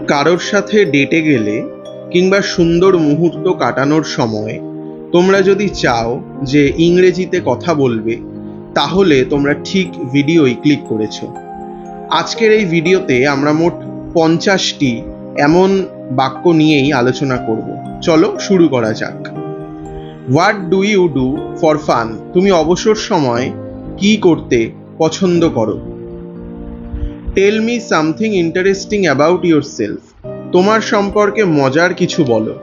কারোর সাথে ডেটে গেলে কিংবা সুন্দর মুহূর্ত কাটানোর সময় তোমরা যদি চাও যে ইংরেজিতে কথা বলবে, তাহলে তোমরা ঠিক ভিডিওই ক্লিক করেছো। আজকের এই ভিডিওতে আমরা মোট 50টি এমন বাক্য নিয়েই আলোচনা করব। চলো শুরু করা যাক। What do you do for fun? তুমি অবসর সময় কি করতে পছন্দ করো? Tell me something interesting about yourself. তোমার সম্পর্কে মজার কিছু বলো।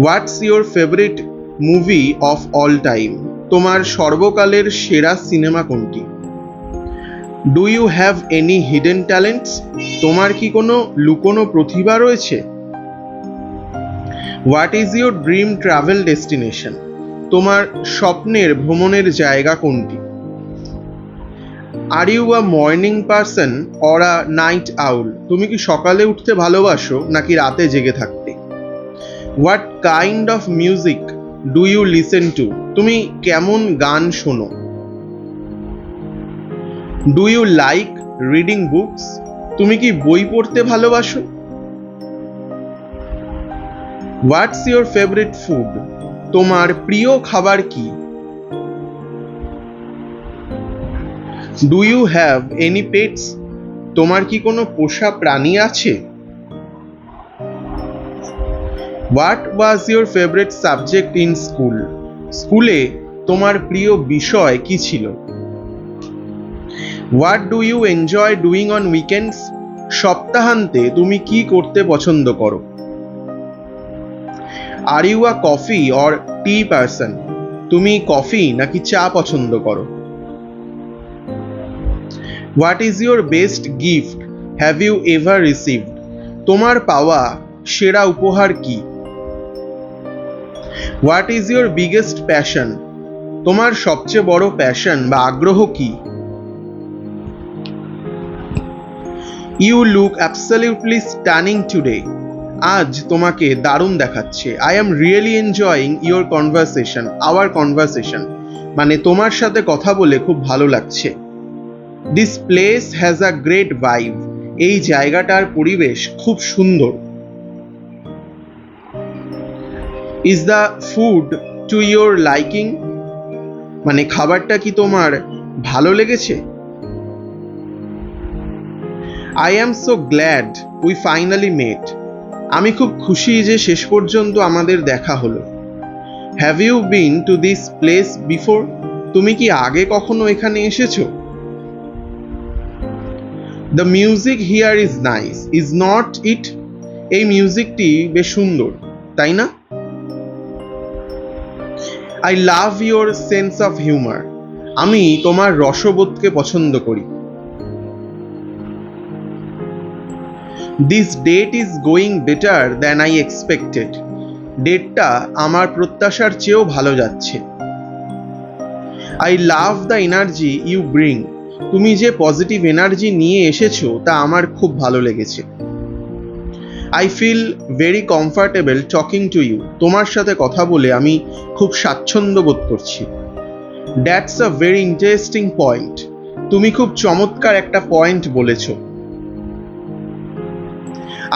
What's your favourite movie of all time? তোমার সর্বকালের সেরা সিনেমা কোনটি? Do you have any hidden talents? তোমার কি কোনো লুকোনো প্রতিভা রয়েছে? What is your dream travel destination? তোমার স্বপ্নের ভ্রমণের জায়গা কোনটি? Are you a morning person or a night owl? তুমি কি সকালে উঠতে ভালোবাসো নাকি রাতে জেগে থাকতে? What kind of music do you listen to? তুমি কেমন গান শোনো? Do you like reading books? তুমি কি বই পড়তে ভালোবাসো? What's your favourite food? তোমার প্রিয় খাবার কি? Do you have any pets? তোমার কি কোনো পোষা প্রাণী আছে? What was your favourite subject in school? স্কুলে তোমার প্রিয় বিষয় কি ছিল? What do you enjoy doing on weekends? সপ্তাহান্তে তুমি কি করতে পছন্দ করো? Are you a coffee or tea person? তুমি কফি নাকি চা পছন্দ করো? What is your best gift have you ever received? তোমার পাওয়া সেরা উপহার কি? What is your biggest passion? তোমার সবচেয়ে বড় প্যাশন বা আগ্রহ কি? You look absolutely stunning today. আজ তোমাকে দারুণ দেখাচ্ছে। I am really enjoying your conversation, our conversation, মানে তোমার সাথে কথা বলে খুব ভালো লাগছে। This place has a great vibe. এই জায়গাটার পরিবেশ খুব সুন্দর। Is the food to your liking? মানে খাবারটা কি তোমার ভালো লেগেছে? I am so glad we finally met. আমি খুব খুশি যে শেষ পর্যন্ত আমাদের দেখা হলো। Have you been to this place before? তুমি কি আগে কখনো এখানে এসেছো? The music here is nice is not it? এই মিউজিকটি বেশ সুন্দর, তাই না? I love your sense of humour. আমি তোমার রসবোধকে পছন্দ করি। This date is going better than I expected. ডেটটা আমার প্রত্যাশার চেয়েও ভালো যাচ্ছে। I love the energy you bring. তুমি যে পজিটিভ এনার্জি নিয়ে এসেছো তা আমার খুব ভালো লেগেছে। I feel very comfortable talking to you. তোমার সাথে কথা বলে আমি খুব স্বাচ্ছন্দ্য বোধ করছি। That's a very interesting point. তুমি খুব চমৎকার একটা পয়েন্ট বলেছো।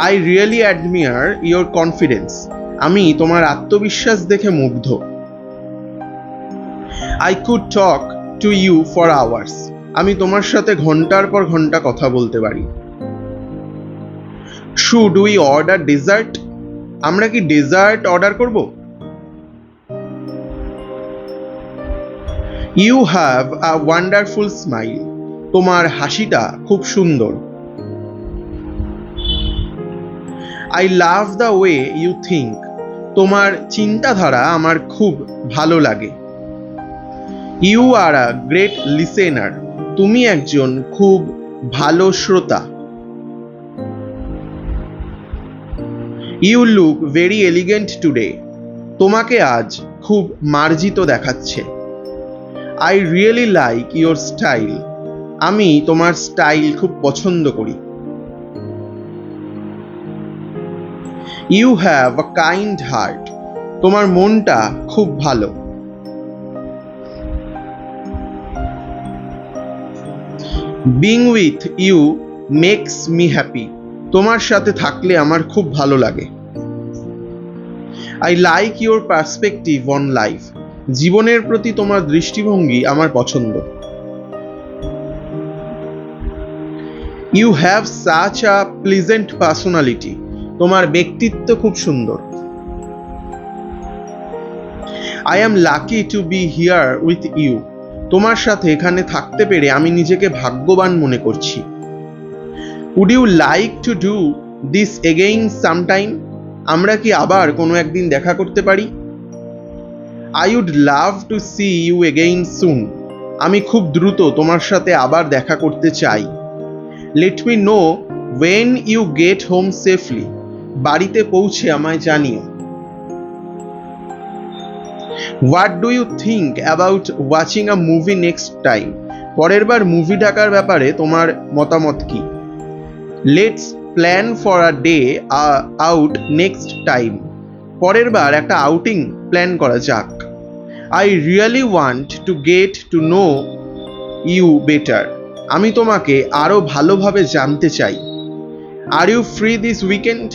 I really admire your confidence. আমি তোমার আত্মবিশ্বাস দেখে মুগ্ধ। I could talk to you for hours. আমি তোমার সাথে ঘন্টার পর ঘন্টা কথা বলতে পারি। Should we order dessert? আমরা কি ডেজার্ট অর্ডার করব? You have a wonderful smile. তোমার হাসিটা খুব সুন্দর। I love the way you think. তোমার চিন্তাধারা আমার খুব ভালো লাগে। You are a great listener. তুমি একজন খুব ভালো শ্রোতা। You look very elegant today. তোমাকে আজ খুব মার্জিত দেখাচ্ছে। I really like your style. আমি তোমার স্টাইল খুব পছন্দ করি। You have a kind heart. তোমার মনটা খুব ভালো। Being with you makes me happy. তোমার সাথে থাকলে আমার খুব ভালো লাগে। I like your perspective on life. জীবনের প্রতি তোমার দৃষ্টিভঙ্গি আমার পছন্দ। You have such a pleasant personality. তোমার ব্যক্তিত্ব খুব সুন্দর। I am lucky to be here with you. তোমার সাথে এখানে থাকতে পেরে আমি নিজেকে ভাগ্যবান মনে করছি। Would you like to do this again sometime? আমরা কি আবার কোনো একদিন দেখা করতে পারি? I would love to see you again soon. আমি খুব দ্রুত তোমার সাথে আবার দেখা করতে চাই। Let me know when you get home safely. বাড়িতে পৌঁছে আমায় জানিও। What do you think about watching a movie next time? পরের বার মুভি দেখার ব্যাপারে তোমার মতামত কি? Let's plan for a day out next time. পরের বার একটা আউটিং প্ল্যান করা যাক। I really want to get to know you better. আমি তোমাকে আরো ভালোভাবে জানতে চাই। Are you free this weekend?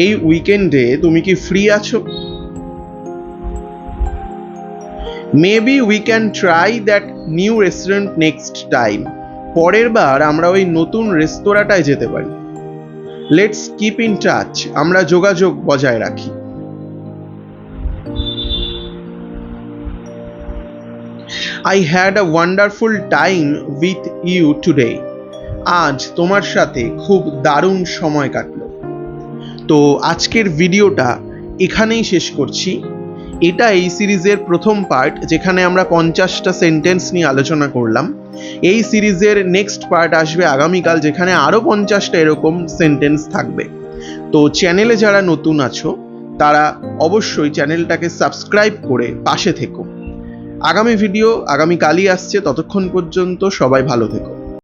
এই উইকেন্ডে তুমি কি ফ্রি আছো? Maybe we can try that new restaurant next time. পরের বার আমরা ওই নতুন রেস্তোরাঁটায় যেতে পারি। Let's keep in touch. আমরা যোগাযোগ বজায় রাখি। I had a wonderful time with you today. আজ তোমার সাথে খুব দারুণ সময় কাটলো। তো আজকের ভিডিওটা এখানেই শেষ করছি। এটা এই সিরিজের প্রথম পার্ট, যেখানে আমরা 50টা সেন্টেন্স নিয়ে আলোচনা করলাম। এই সিরিজের নেক্সট পার্ট আসবে আগামীকাল, যেখানে আরও 50টা এরকম সেন্টেন্স থাকবে। তো চ্যানেলে যারা নতুন আছো তারা অবশ্যই চ্যানেলটাকে সাবস্ক্রাইব করে পাশে থেকো। আগামী ভিডিও আগামীকালই আসছে। ততক্ষণ পর্যন্ত সবাই ভালো থেকো।